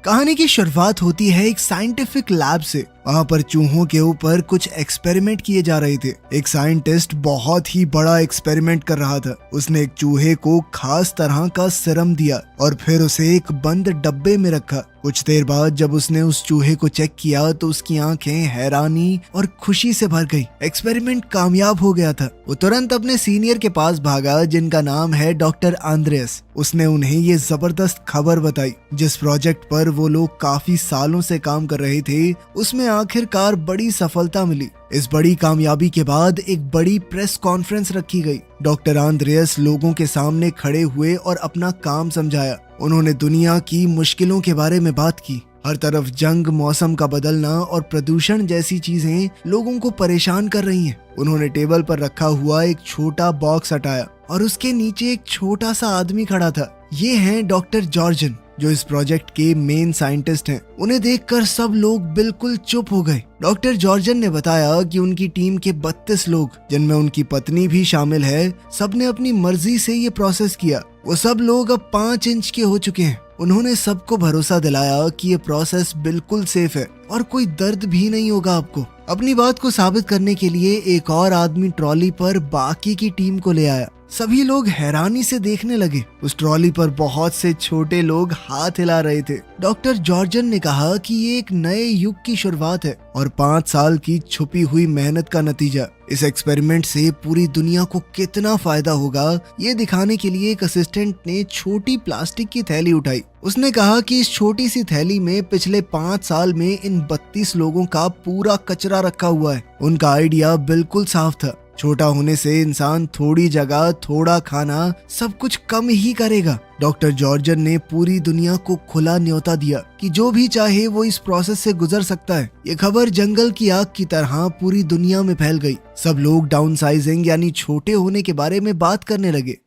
कहानी की शुरुआत होती है एक साइंटिफिक लैब से। वहाँ पर चूहों के ऊपर कुछ एक्सपेरिमेंट किए जा रहे थे। एक साइंटिस्ट बहुत ही बड़ा एक्सपेरिमेंट कर रहा था। उसने एक चूहे को खास तरह का सीरम दिया और फिर उसे एक बंद डब्बे में रखा। कुछ देर बाद जब उसने उस चूहे को चेक किया तो उसकी आंखें हैरानी और खुशी से भर गई। एक्सपेरिमेंट कामयाब हो गया था। वो तुरंत अपने सीनियर के पास भागा जिनका नाम है डॉक्टर आंद्रेस। उसने उन्हें ये जबरदस्त खबर बताई। जिस प्रोजेक्ट पर वो लोग काफी सालों से काम कर रहे थे उसमें आखिरकार बड़ी सफलता मिली। इस बड़ी कामयाबी के बाद एक बड़ी प्रेस कॉन्फ्रेंस रखी गई। डॉक्टर आंद्रेस लोगों के सामने खड़े हुए और अपना काम समझाया। उन्होंने दुनिया की मुश्किलों के बारे में बात की। हर तरफ जंग, मौसम का बदलना और प्रदूषण जैसी चीजें लोगों को परेशान कर रही हैं। उन्होंने टेबल पर रखा हुआ एक छोटा बॉक्स हटाया और उसके नीचे एक छोटा सा आदमी खड़ा था। ये हैं डॉक्टर जॉर्जन, जो इस प्रोजेक्ट के मेन साइंटिस्ट हैं। उन्हें देखकर सब लोग बिल्कुल चुप हो गए। डॉक्टर जॉर्जन ने बताया कि उनकी टीम के 32 लोग, जिनमें उनकी पत्नी भी शामिल है, सबने अपनी मर्जी से ये प्रोसेस किया। वो सब लोग अब 5 इंच के हो चुके हैं। उन्होंने सबको भरोसा दिलाया कि ये प्रोसेस बिल्कुल सेफ है और कोई दर्द भी नहीं होगा आपको। अपनी बात को साबित करने के लिए एक और आदमी ट्रॉली पर बाकी की टीम को ले आया। सभी लोग हैरानी से देखने लगे। उस ट्रॉली पर बहुत से छोटे लोग हाथ हिला रहे थे। डॉक्टर जॉर्जन ने कहा कि ये एक नए युग की शुरुआत है और 5 साल की छुपी हुई मेहनत का नतीजा। इस एक्सपेरिमेंट से पूरी दुनिया को कितना फायदा होगा ये दिखाने के लिए एक असिस्टेंट ने छोटी प्लास्टिक की थैली उठाई। उसने कहा कि इस छोटी सी थैली में पिछले 5 साल में इन 32 लोगों का पूरा कचरा रखा हुआ है। उनका आइडिया बिल्कुल साफ था। छोटा होने से इंसान थोड़ी जगह, थोड़ा खाना, सब कुछ कम ही करेगा। डॉक्टर जॉर्जन ने पूरी दुनिया को खुला न्योता दिया कि जो भी चाहे वो इस प्रोसेस से गुजर सकता है। ये खबर जंगल की आग की तरह पूरी दुनिया में फैल गई। सब लोग डाउनसाइजिंग यानी छोटे होने के बारे में बात करने लगे।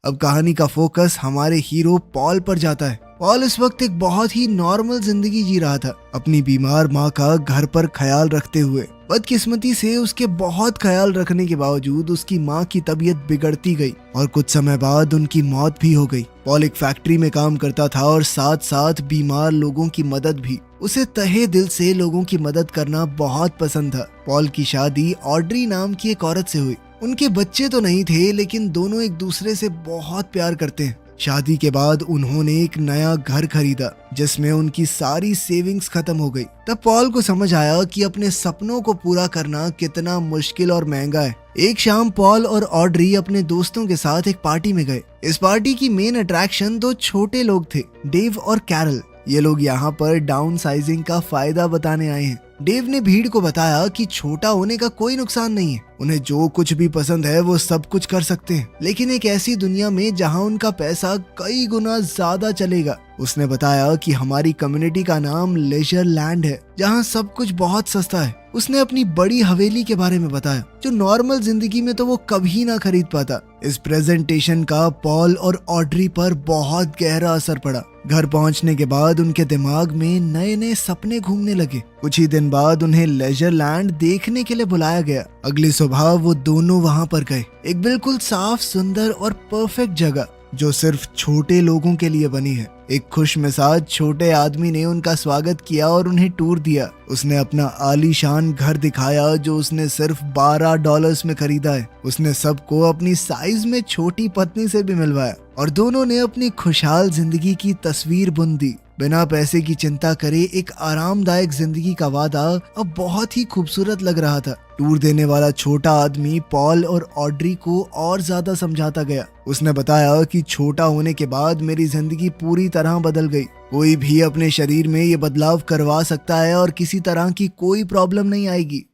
अब कहानी का फोकस हमारे हीरो पॉल पर जाता है। पॉल इस वक्त एक बहुत ही नॉर्मल जिंदगी जी रहा था, अपनी बीमार माँ का घर पर ख्याल रखते हुए। बदकिस्मती से उसके बहुत ख्याल रखने के बावजूद उसकी माँ की तबीयत बिगड़ती गई और कुछ समय बाद उनकी मौत भी हो गई। पॉल एक फैक्ट्री में काम करता था और साथ साथ बीमार लोगों की मदद भी। उसे तहे दिल से लोगों की मदद करना बहुत पसंद था। पॉल की शादी ऑड्री नाम की एक औरत से हुई। उनके बच्चे तो नहीं थे, लेकिन दोनों एक दूसरे से बहुत प्यार करते हैं। शादी के बाद उन्होंने एक नया घर खरीदा जिसमें उनकी सारी सेविंग्स खत्म हो गई। तब पॉल को समझ आया कि अपने सपनों को पूरा करना कितना मुश्किल और महंगा है। एक शाम पॉल और ऑड्री अपने दोस्तों के साथ एक पार्टी में गए। इस पार्टी की मेन अट्रैक्शन 2 छोटे लोग थे, डेव और कैरल। ये लोग यहाँ पर डाउन साइजिंग का फायदा बताने आए हैं। डेव ने भीड़ को बताया कि छोटा होने का कोई नुकसान नहीं है। उन्हें जो कुछ भी पसंद है वो सब कुछ कर सकते हैं, लेकिन एक ऐसी दुनिया में जहाँ उनका पैसा कई गुना ज्यादा चलेगा। उसने बताया कि हमारी कम्युनिटी का नाम लेजर लैंड है, जहाँ सब कुछ बहुत सस्ता है। उसने अपनी बड़ी हवेली के बारे में बताया, जो नॉर्मल जिंदगी में तो वो कभी ना खरीद पाता। इस प्रेजेंटेशन का पॉल और ऑड्री पर बहुत गहरा असर पड़ा। घर पहुंचने के बाद उनके दिमाग में नए नए सपने घूमने लगे। कुछ ही दिन बाद उन्हें लेजर लैंड देखने के लिए बुलाया गया। अगली सुबह वो दोनों वहां पर गए। एक बिल्कुल साफ, सुंदर और परफेक्ट जगह जो सिर्फ छोटे लोगों के लिए बनी है। एक खुश मिजाज छोटे आदमी ने उनका स्वागत किया और उन्हें टूर दिया। उसने अपना आलीशान घर दिखाया जो उसने सिर्फ $12 में खरीदा है। उसने सबको अपनी साइज में छोटी पत्नी से भी मिलवाया और दोनों ने अपनी खुशहाल जिंदगी की तस्वीर बुन दी। बिना पैसे की चिंता करे एक आरामदायक जिंदगी का वादा अब बहुत ही खूबसूरत लग रहा था। टूर देने वाला छोटा आदमी पॉल और ऑड्री को और ज्यादा समझाता गया। उसने बताया कि छोटा होने के बाद मेरी जिंदगी पूरी तरह बदल गई। कोई भी अपने शरीर में ये बदलाव करवा सकता है और किसी तरह की कोई प्रॉब्लम नहीं आएगी।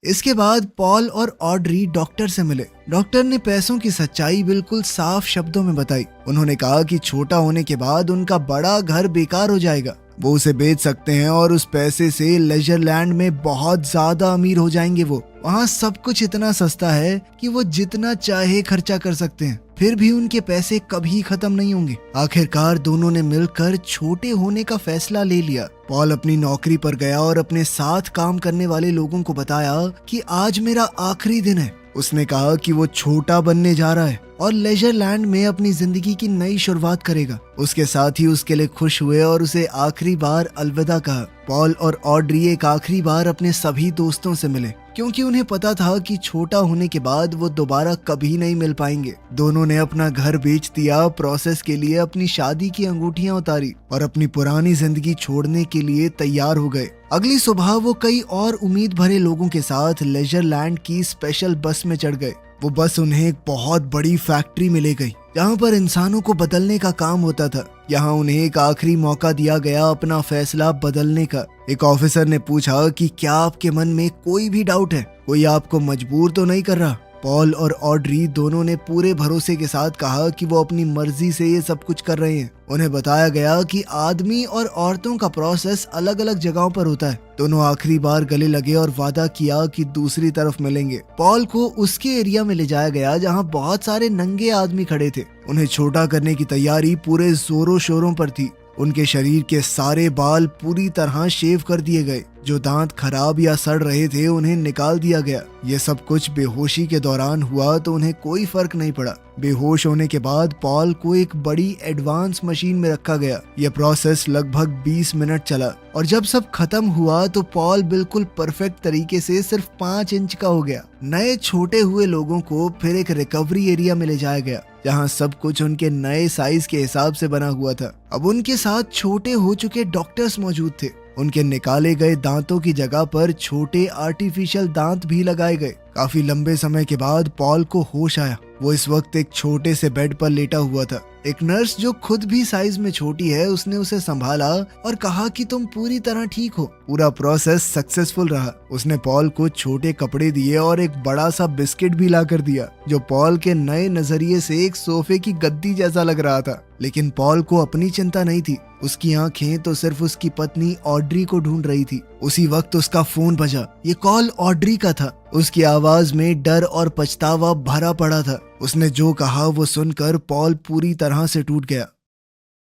इसके बाद पॉल और ऑड्री डॉक्टर से मिले। डॉक्टर ने पैसों की सच्चाई बिल्कुल साफ शब्दों में बताई। उन्होंने कहा कि छोटा होने के बाद उनका बड़ा घर बेकार हो जाएगा। वो उसे बेच सकते हैं और उस पैसे से लेजर लैंड में बहुत ज्यादा अमीर हो जाएंगे। वो वहाँ सब कुछ इतना सस्ता है कि वो जितना चाहे खर्चा कर सकते हैं, फिर भी उनके पैसे कभी खत्म नहीं होंगे। आखिरकार दोनों ने मिलकर छोटे होने का फैसला ले लिया। पॉल अपनी नौकरी पर गया और अपने साथ काम करने वाले लोगों को बताया कि आज मेरा आखिरी दिन है। उसने कहा कि वो छोटा बनने जा रहा है और लेजर लैंड में अपनी जिंदगी की नई शुरुआत करेगा। उसके साथ ही उसके लिए खुश हुए और उसे आखिरी बार अलविदा कहा। पॉल और ऑड्री एक आखिरी बार अपने सभी दोस्तों से मिले क्योंकि उन्हें पता था कि छोटा होने के बाद वो दोबारा कभी नहीं मिल पाएंगे। दोनों ने अपना घर बेच दिया, प्रोसेस के लिए अपनी शादी की अंगूठियां उतारी और अपनी पुरानी जिंदगी छोड़ने के लिए तैयार हो गए। अगली सुबह वो कई और उम्मीद भरे लोगों के साथ लेजर लैंड की स्पेशल बस में चढ़ गए। वो बस उन्हें एक बहुत बड़ी फैक्ट्री में ले गई जहाँ पर इंसानों को बदलने का काम होता था। यहाँ उन्हें एक आखिरी मौका दिया गया अपना फैसला बदलने का। एक ऑफिसर ने पूछा कि क्या आपके मन में कोई भी डाउट है, कोई आपको मजबूर तो नहीं कर रहा? पॉल और ऑड्री दोनों ने पूरे भरोसे के साथ कहा कि वो अपनी मर्जी से ये सब कुछ कर रहे हैं। उन्हें बताया गया कि आदमी और औरतों का प्रोसेस अलग अलग जगहों पर होता है। दोनों आखिरी बार गले लगे और वादा किया कि दूसरी तरफ मिलेंगे। पॉल को उसके एरिया में ले जाया गया जहां बहुत सारे नंगे आदमी खड़े थे। उन्हें छोटा करने की तैयारी पूरे जोरों शोरों पर थी। उनके शरीर के सारे बाल पूरी तरह शेव कर दिए गए। जो दांत खराब या सड़ रहे थे उन्हें निकाल दिया गया। ये सब कुछ बेहोशी के दौरान हुआ तो उन्हें कोई फर्क नहीं पड़ा। बेहोश होने के बाद पॉल को एक बड़ी एडवांस मशीन में रखा गया। यह प्रोसेस लगभग 20 मिनट चला और जब सब खत्म हुआ तो पॉल बिल्कुल परफेक्ट तरीके से सिर्फ 5 इंच का हो गया। नए छोटे हुए लोगों को फिर एक रिकवरी एरिया में ले जाया गया जहाँ सब कुछ उनके नए साइज के हिसाब से बना हुआ था। अब उनके साथ छोटे हो चुके डॉक्टर्स मौजूद थे। उनके निकाले गए दांतों की जगह पर छोटे आर्टिफिशियल दांत भी लगाए गए। काफी लंबे समय के बाद पॉल को होश आया। वो इस वक्त एक छोटे से बेड पर लेटा हुआ था। एक नर्स जो खुद भी साइज में छोटी है उसने उसे संभाला और कहा कि तुम पूरी तरह ठीक हो। पूरा प्रोसेस सक्सेसफुल रहा। उसने पॉल को छोटे कपड़े दिए और एक बड़ा सा बिस्किट भी ला कर दिया जो पॉल के नए नजरिए से एक सोफे की गद्दी जैसा लग रहा था। लेकिन पॉल को अपनी चिंता नहीं थी। उसकी आंखें तो सिर्फ उसकी पत्नी ऑड्री को ढूंढ रही थी। उसी वक्त उसका फोन बजा। ये कॉल ऑड्री का था। उसकी आवाज में डर और पछतावा भरा पड़ा था। उसने जो कहा वो सुनकर पॉल पूरी तरह से टूट गया।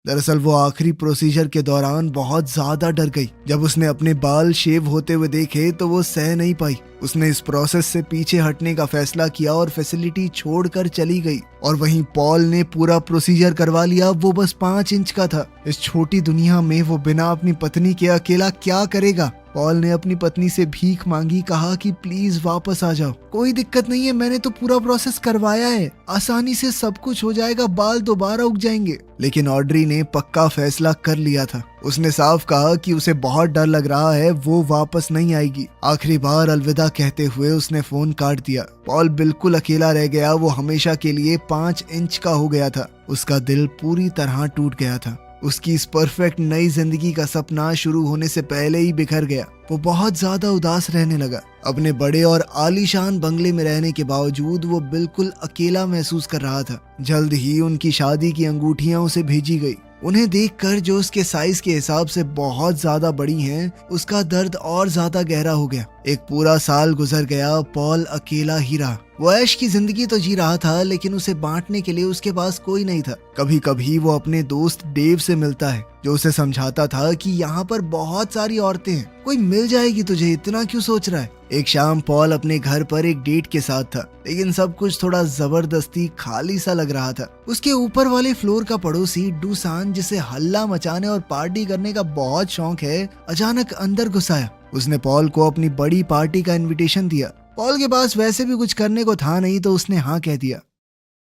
दरअसल वो आखिरी प्रोसीजर के दौरान बहुत ज्यादा डर गई। जब उसने अपने बाल शेव होते हुए देखे तो वो सह नहीं पाई। उसने इस प्रोसेस से पीछे हटने का फैसला किया और फैसिलिटी छोड़कर चली गई। और वहीं पॉल ने पूरा प्रोसीजर करवा लिया। वो बस 5 इंच का था। इस छोटी दुनिया में वो बिना अपनी पत्नी के अकेला क्या करेगा? पॉल ने अपनी पत्नी से भीख मांगी, कहा कि प्लीज वापस आ जाओ। कोई दिक्कत नहीं है, मैंने तो पूरा प्रोसेस करवाया है, आसानी से सब कुछ हो जाएगा, बाल दोबारा उग जाएंगे। लेकिन ऑड्री ने पक्का फैसला कर लिया था। उसने साफ कहा कि उसे बहुत डर लग रहा है, वो वापस नहीं आएगी। आखिरी बार अलविदा कहते हुए उसने फोन काट दिया। पॉल बिल्कुल अकेला रह गया। वो हमेशा के लिए 5 इंच का हो गया था। उसका दिल पूरी तरह टूट गया था। उसकी इस परफेक्ट नई जिंदगी का सपना शुरू होने से पहले ही बिखर गया। वो बहुत ज्यादा उदास रहने लगा। अपने बड़े और आलीशान बंगले में रहने के बावजूद वो बिल्कुल अकेला महसूस कर रहा था। जल्द ही उनकी शादी की अंगूठियां उसे भेजी गई। उन्हें देखकर जो उसके साइज के हिसाब से बहुत ज्यादा बड़ी हैं, उसका दर्द और ज्यादा गहरा हो गया। एक पूरा साल गुजर गया। पॉल अकेला ही रहा। वो ऐश की जिंदगी तो जी रहा था लेकिन उसे बांटने के लिए उसके पास कोई नहीं था। कभी कभी वो अपने दोस्त डेव से मिलता है जो उसे समझाता था कि यहाँ पर बहुत सारी औरतें हैं, कोई मिल जाएगी तुझे, इतना क्यों सोच रहा है। एक शाम पॉल अपने घर पर एक डेट के साथ था लेकिन सब कुछ थोड़ा जबरदस्ती खाली सा लग रहा था। उसके ऊपर वाले फ्लोर का पड़ोसी डूसान, जिसे हल्ला मचाने और पार्टी करने का बहुत शौक है, अचानक अंदर घुस आया। उसने पॉल को अपनी बड़ी पार्टी का इनविटेशन दिया। पॉल के पास वैसे भी कुछ करने को था नहीं तो उसने हाँ कह दिया।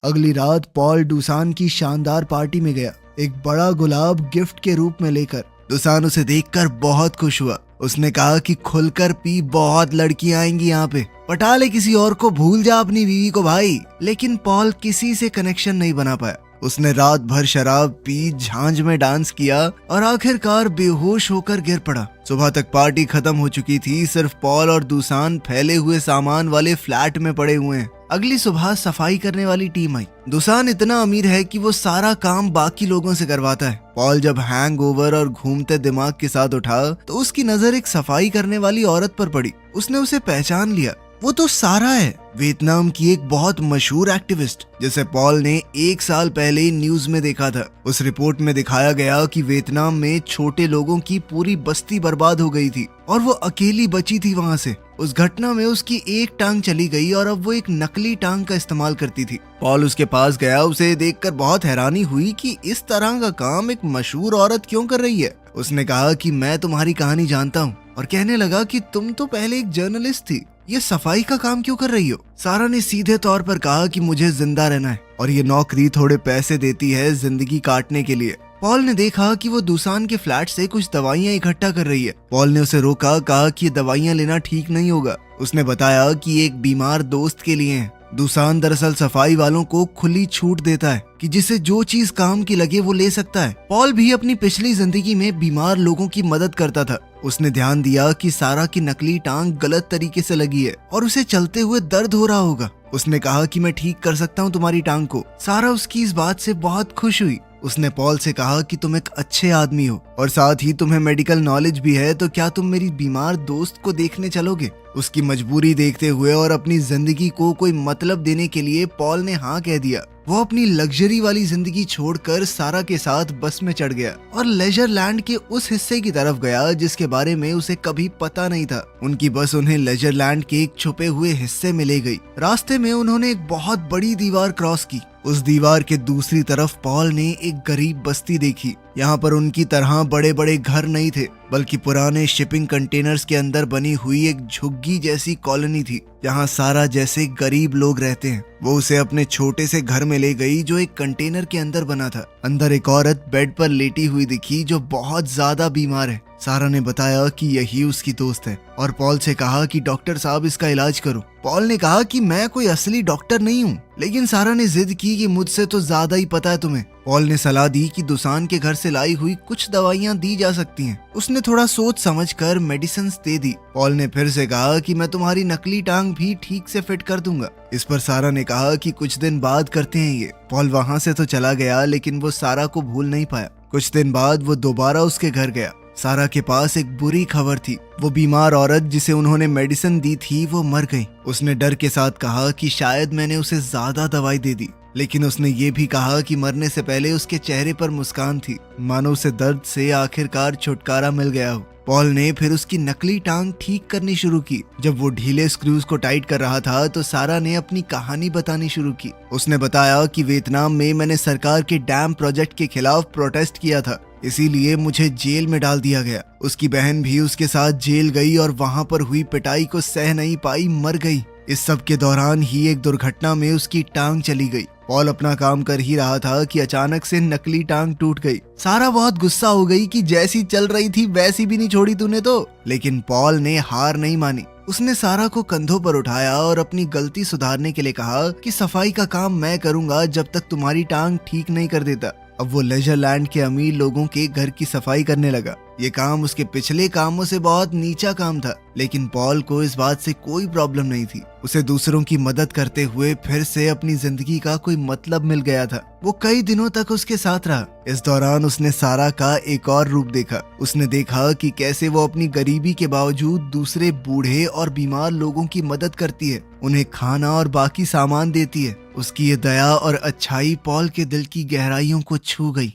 अगली रात पॉल डूसान की शानदार पार्टी में गया, एक बड़ा गुलाब गिफ्ट के रूप में लेकर। डूसान उसे देखकर बहुत खुश हुआ। उसने कहा कि खुलकर पी, बहुत लड़कियां आएंगी यहाँ पे, पटा ले किसी और को, भूल जा अपनी बीवी को भाई। लेकिन पॉल किसी से कनेक्शन नहीं बना पाया। उसने रात भर शराब पी, झांझ में डांस किया और आखिरकार बेहोश होकर गिर पड़ा। सुबह तक पार्टी खत्म हो चुकी थी। सिर्फ पॉल और डूसान फैले हुए सामान वाले फ्लैट में पड़े हुए हैं। अगली सुबह सफाई करने वाली टीम आई। डूसान इतना अमीर है कि वो सारा काम बाकी लोगों से करवाता है। पॉल जब हैंगओवर और घूमते दिमाग के साथ उठा तो उसकी नजर एक सफाई करने वाली औरत पर पड़ी। उसने उसे पहचान लिया। वो तो सारा है, वियतनाम की एक बहुत मशहूर एक्टिविस्ट जिसे पॉल ने 1 साल पहले न्यूज में देखा था। उस रिपोर्ट में दिखाया गया कि वियतनाम में छोटे लोगों की पूरी बस्ती बर्बाद हो गई थी और वो अकेली बची थी वहां से। उस घटना में उसकी एक टांग चली गई और अब वो एक नकली टांग का इस्तेमाल करती थी। पॉल उसके पास गया, उसे देखकर बहुत हैरानी हुई कि इस तरह का काम एक मशहूर औरत क्यों कर रही है। उसने कहा कि मैं तुम्हारी कहानी जानता हूँ और कहने लगा कि तुम तो पहले एक जर्नलिस्ट थी, ये सफाई का काम क्यों कर रही हो। सारा ने सीधे तौर पर कहा कि मुझे जिंदा रहना है और ये नौकरी थोड़े पैसे देती है जिंदगी काटने के लिए। पॉल ने देखा कि वो दूसान के फ्लैट से कुछ दवाइयां इकट्ठा कर रही है। पॉल ने उसे रोका, कहा कि ये दवाइयां लेना ठीक नहीं होगा। उसने बताया कि एक बीमार दोस्त के लिए है। दूसान दरअसल सफाई वालों को खुली छूट देता है कि जिसे जो चीज काम की लगे वो ले सकता है। पॉल भी अपनी पिछली जिंदगी में बीमार लोगों की मदद करता था। उसने ध्यान दिया कि सारा की नकली टांग गलत तरीके से लगी है और उसे चलते हुए दर्द हो रहा होगा। उसने कहा कि मैं ठीक कर सकता हूँ तुम्हारी टांग को। सारा उसकी इस बात से बहुत खुश हुई। उसने पॉल से कहा कि तुम एक अच्छे आदमी हो और साथ ही तुम्हें मेडिकल नॉलेज भी है, तो क्या तुम मेरी बीमार दोस्त को देखने चलोगे। उसकी मजबूरी देखते हुए और अपनी जिंदगी को कोई मतलब देने के लिए पॉल ने हाँ कह दिया। वो अपनी लग्जरी वाली जिंदगी छोड़कर सारा के साथ बस में चढ़ गया और लेजर लैंड के उस हिस्से की तरफ गया जिसके बारे में उसे कभी पता नहीं था। उनकी बस उन्हें लेजर लैंड के एक छुपे हुए हिस्से में ले गई। रास्ते में उन्होंने एक बहुत बड़ी दीवार क्रॉस की। उस दीवार के दूसरी तरफ पॉल ने एक गरीब बस्ती देखी। यहाँ पर उनकी तरह बड़े बड़े घर नहीं थे, बल्कि पुराने शिपिंग कंटेनर्स के अंदर बनी हुई एक झुग्गी जैसी कॉलोनी थी जहाँ सारा जैसे गरीब लोग रहते हैं। वो उसे अपने छोटे से घर में ले गई जो एक कंटेनर के अंदर बना था। अंदर एक औरत बेड पर लेटी हुई दिखी जो बहुत ज्यादा बीमार है। सारा ने बताया कि यही उसकी दोस्त है और पॉल से कहा कि डॉक्टर साहब इसका इलाज करो। पॉल ने कहा कि मैं कोई असली डॉक्टर नहीं हूँ, लेकिन सारा ने जिद की कि मुझसे तो ज्यादा ही पता है तुम्हें। पॉल ने सलाह दी कि दुसान के घर से लाई हुई कुछ दवाइयाँ दी जा सकती हैं। उसने थोड़ा सोच समझकर मेडिसिन दे दी। पॉल ने फिर से कहा कि मैं तुम्हारी नकली टांग भी ठीक से फिट कर दूंगा। इस पर सारा ने कहा कि कुछ दिन बाद करते हैं ये। पॉल वहाँ से तो चला गया, लेकिन वो सारा को भूल नहीं पाया। कुछ दिन बाद वो दोबारा उसके घर गया। सारा के पास एक बुरी खबर थी। वो बीमार औरत जिसे उन्होंने मेडिसिन दी थी वो मर गई। उसने डर के साथ कहा कि शायद मैंने उसे ज्यादा दवाई दे दी, लेकिन उसने ये भी कहा कि मरने से पहले उसके चेहरे पर मुस्कान थी, मानो उसे दर्द से आखिरकार छुटकारा मिल गया हो। पॉल ने फिर उसकी नकली टांग ठीक करनी शुरू की। जब वो ढीले स्क्रूज को टाइट कर रहा था तो सारा ने अपनी कहानी बतानी शुरू की। उसने बताया कि वियतनाम में मैंने सरकार के डैम प्रोजेक्ट के खिलाफ प्रोटेस्ट किया था, इसीलिए मुझे जेल में डाल दिया गया। उसकी बहन भी उसके साथ जेल गई और वहां पर हुई पिटाई को सह नहीं पाई, मर गई। इस सब के दौरान ही एक दुर्घटना में उसकी टांग चली गई। पॉल अपना काम कर ही रहा था कि अचानक से नकली टांग टूट गई। सारा बहुत गुस्सा हो गई कि जैसी चल रही थी वैसी भी नहीं छोड़ी तूने तो। लेकिन पॉल ने हार नहीं मानी। उसने सारा को कंधों पर उठाया और अपनी गलती सुधारने के लिए कहा कि सफाई का काम मैं करूंगा जब तक तुम्हारी टांग ठीक नहीं कर देता। अब वो लेजर लैंड के अमीर लोगों के घर की सफाई करने लगा। ये काम उसके पिछले कामों से बहुत नीचा काम था, लेकिन पॉल को इस बात से कोई प्रॉब्लम नहीं थी। उसे दूसरों की मदद करते हुए फिर से अपनी जिंदगी का कोई मतलब मिल गया था। वो कई दिनों तक उसके साथ रहा। इस दौरान उसने सारा का एक और रूप देखा। उसने देखा कि कैसे वो अपनी गरीबी के बावजूद दूसरे बूढ़े और बीमार लोगों की मदद करती है, उन्हें खाना और बाकी सामान देती है। उसकी ये दया और अच्छाई पॉल के दिल की गहराइयों को छू गई।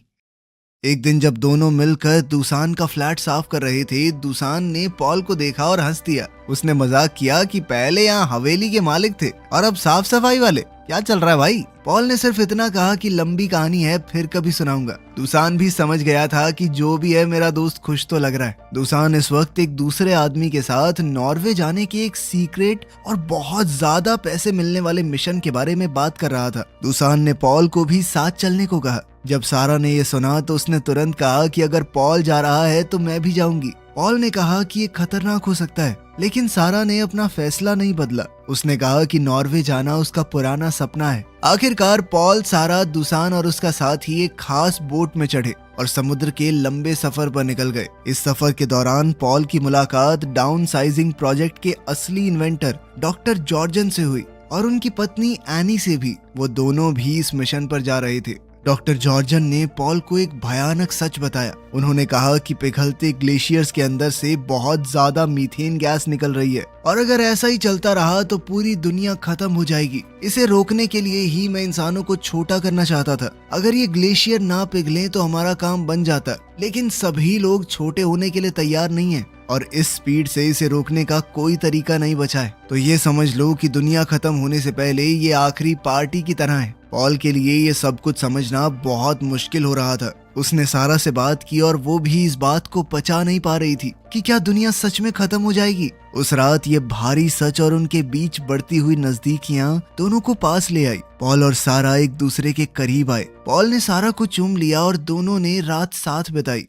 एक दिन जब दोनों मिलकर दूसान का फ्लैट साफ कर रहे थे, दूसान ने पॉल को देखा और हंस दिया। उसने मजाक किया कि पहले यहाँ हवेली के मालिक थे और अब साफ सफाई वाले, क्या चल रहा है भाई। पॉल ने सिर्फ इतना कहा कि लंबी कहानी है, फिर कभी सुनाऊंगा। दूसान भी समझ गया था कि जो भी है मेरा दोस्त खुश तो लग रहा है। दूसान इस वक्त एक दूसरे आदमी के साथ नॉर्वे जाने के एक सीक्रेट और बहुत ज्यादा पैसे मिलने वाले मिशन के बारे में बात कर रहा था। दूसान ने पॉल को भी साथ चलने को कहा। जब सारा ने ये सुना तो उसने तुरंत कहा कि अगर पॉल जा रहा है तो मैं भी जाऊंगी। पॉल ने कहा कि ये खतरनाक हो सकता है, लेकिन सारा ने अपना फैसला नहीं बदला। उसने कहा कि नॉर्वे जाना उसका पुराना सपना है। आखिरकार पॉल, सारा, दूसान और उसका साथी एक खास बोट में चढ़े और समुद्र के लंबे सफर पर निकल गए। इस सफर के दौरान पॉल की मुलाकात डाउन साइजिंग प्रोजेक्ट के असली इन्वेंटर डॉक्टर जॉर्जन से हुई और उनकी पत्नी एनी से भी। वो दोनों भी इस मिशन पर जा रहे थे। डॉक्टर जॉर्जन ने पॉल को एक भयानक सच बताया। उन्होंने कहा कि पिघलते ग्लेशियर्स के अंदर से बहुत ज्यादा मीथेन गैस निकल रही है और अगर ऐसा ही चलता रहा तो पूरी दुनिया खत्म हो जाएगी। इसे रोकने के लिए ही मैं इंसानों को छोटा करना चाहता था। अगर ये ग्लेशियर ना पिघले तो हमारा काम बन जाता, लेकिन सभी लोग छोटे होने के लिए तैयार नहीं है और इस स्पीड से इसे रोकने का कोई तरीका नहीं बचा है। तो ये समझ लो कि दुनिया खत्म होने से पहले ये आखिरी पार्टी की तरह है। पॉल के लिए ये सब कुछ समझना बहुत मुश्किल हो रहा था। उसने सारा से बात की और वो भी इस बात को पचा नहीं पा रही थी कि क्या दुनिया सच में खत्म हो जाएगी। उस रात ये भारी सच और उनके बीच बढ़ती हुई नजदीकियां दोनों को पास ले आई। पॉल और सारा एक दूसरे के करीब आए। पॉल ने सारा को चूम लिया और दोनों ने रात साथ बिताई।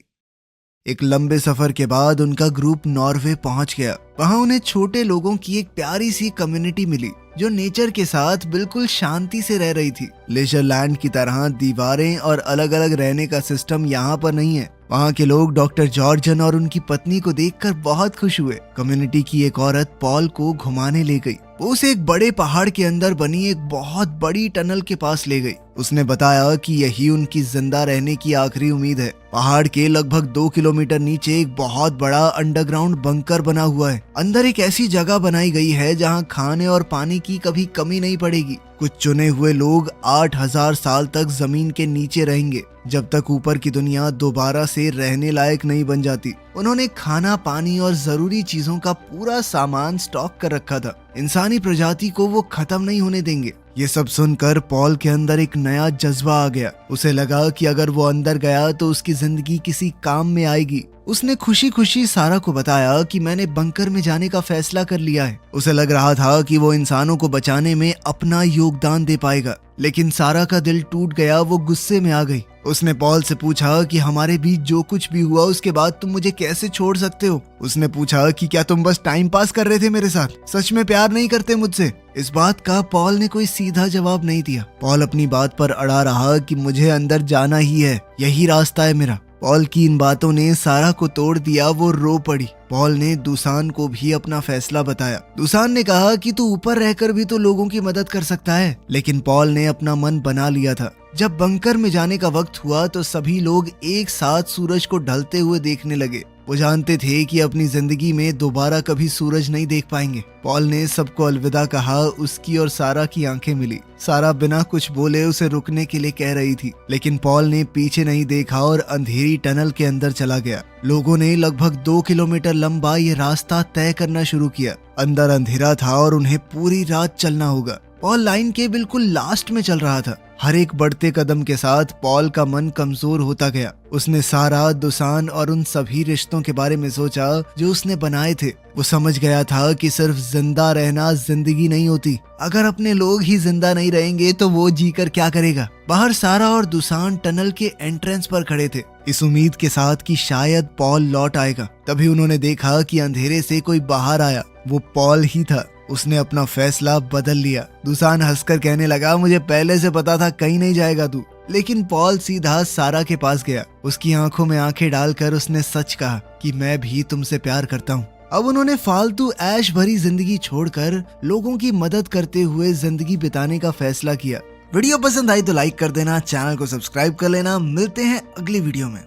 एक लंबे सफर के बाद उनका ग्रुप नॉर्वे पहुंच गया। वहां उन्हें छोटे लोगों की एक प्यारी सी कम्युनिटी मिली जो नेचर के साथ बिल्कुल शांति से रह रही थी। लेजरलैंड की तरह दीवारें और अलग अलग रहने का सिस्टम यहाँ पर नहीं है। वहाँ के लोग डॉक्टर जॉर्जन और उनकी पत्नी को देखकर बहुत खुश हुए। कम्युनिटी की एक औरत पॉल को घुमाने ले गई। वो उसे एक बड़े पहाड़ के अंदर बनी एक बहुत बड़ी टनल के पास ले गई। उसने बताया कि यही उनकी जिंदा रहने की आखिरी उम्मीद है। पहाड़ के लगभग 2 किलोमीटर नीचे एक बहुत बड़ा अंडरग्राउंड बंकर बना हुआ है। अंदर एक ऐसी जगह बनाई गई है जहां खाने और पानी की कभी कमी नहीं पड़ेगी। कुछ चुने हुए लोग 8000 साल तक जमीन के नीचे रहेंगे, जब तक ऊपर की दुनिया दोबारा से रहने लायक नहीं बन जाती। उन्होंने खाना, पानी और जरूरी चीजों का पूरा सामान स्टॉक कर रखा था। इंसानी प्रजाति को वो खत्म नहीं होने देंगे। ये सब सुनकर पॉल के अंदर एक नया जज्बा आ गया। उसे लगा कि अगर वो अंदर गया तो उसकी जिंदगी किसी काम में आएगी। उसने खुशी खुशी सारा को बताया कि मैंने बंकर में जाने का फैसला कर लिया है। उसे लग रहा था कि वो इंसानों को बचाने में अपना योगदान दे पाएगा, लेकिन सारा का दिल टूट गया। वो गुस्से में आ गई। उसने पॉल से पूछा कि हमारे बीच जो कुछ भी हुआ उसके बाद तुम मुझे कैसे छोड़ सकते हो। उसने पूछा कि क्या तुम बस टाइम पास कर रहे थे मेरे साथ, सच में प्यार नहीं करते मुझसे। इस बात का पॉल ने कोई सीधा जवाब नहीं दिया। पॉल अपनी बात पर अड़ा रहा कि मुझे अंदर जाना ही है, यही रास्ता है मेरा। पॉल की इन बातों ने सारा को तोड़ दिया। वो रो पड़ी। पॉल ने दुसान को भी अपना फैसला बताया। दुसान ने कहा कि तू ऊपर रहकर भी तो लोगों की मदद कर सकता है, लेकिन पॉल ने अपना मन बना लिया था। जब बंकर में जाने का वक्त हुआ तो सभी लोग एक साथ सूरज को ढलते हुए देखने लगे। वो जानते थे कि अपनी जिंदगी में दोबारा कभी सूरज नहीं देख पाएंगे। पॉल ने सबको अलविदा कहा। उसकी और सारा की आंखें मिली। सारा बिना कुछ बोले उसे रुकने के लिए कह रही थी, लेकिन पॉल ने पीछे नहीं देखा और अंधेरी टनल के अंदर चला गया। लोगों ने लगभग 2 किलोमीटर लंबा ये रास्ता तय करना शुरू किया। अंदर अंधेरा था और उन्हें पूरी रात चलना होगा। पॉल लाइन के बिल्कुल लास्ट में चल रहा था। हर एक बढ़ते कदम के साथ पॉल का मन कमजोर होता गया। उसने सारा, दुसान और उन सभी रिश्तों के बारे में सोचा जो उसने बनाए थे। वो समझ गया था कि सिर्फ जिंदा रहना जिंदगी नहीं होती। अगर अपने लोग ही जिंदा नहीं रहेंगे तो वो जीकर क्या करेगा। बाहर सारा और दुसान टनल के एंट्रेंस पर खड़े थे, इस उम्मीद के साथ कि शायद पॉल लौट आएगा। तभी उन्होंने देखा कि अंधेरे से कोई बाहर आया। वो पॉल ही था। उसने अपना फैसला बदल लिया। दुसान हंसकर कहने लगा, मुझे पहले से पता था कहीं नहीं जाएगा तू। लेकिन पॉल सीधा सारा के पास गया। उसकी आंखों में आंखें डालकर उसने सच कहा कि मैं भी तुमसे प्यार करता हूँ। अब उन्होंने फालतू ऐश भरी जिंदगी छोड़कर लोगों की मदद करते हुए जिंदगी बिताने का फैसला किया। वीडियो पसंद आई तो लाइक कर देना, चैनल को सब्सक्राइब कर लेना। मिलते हैं अगली वीडियो में।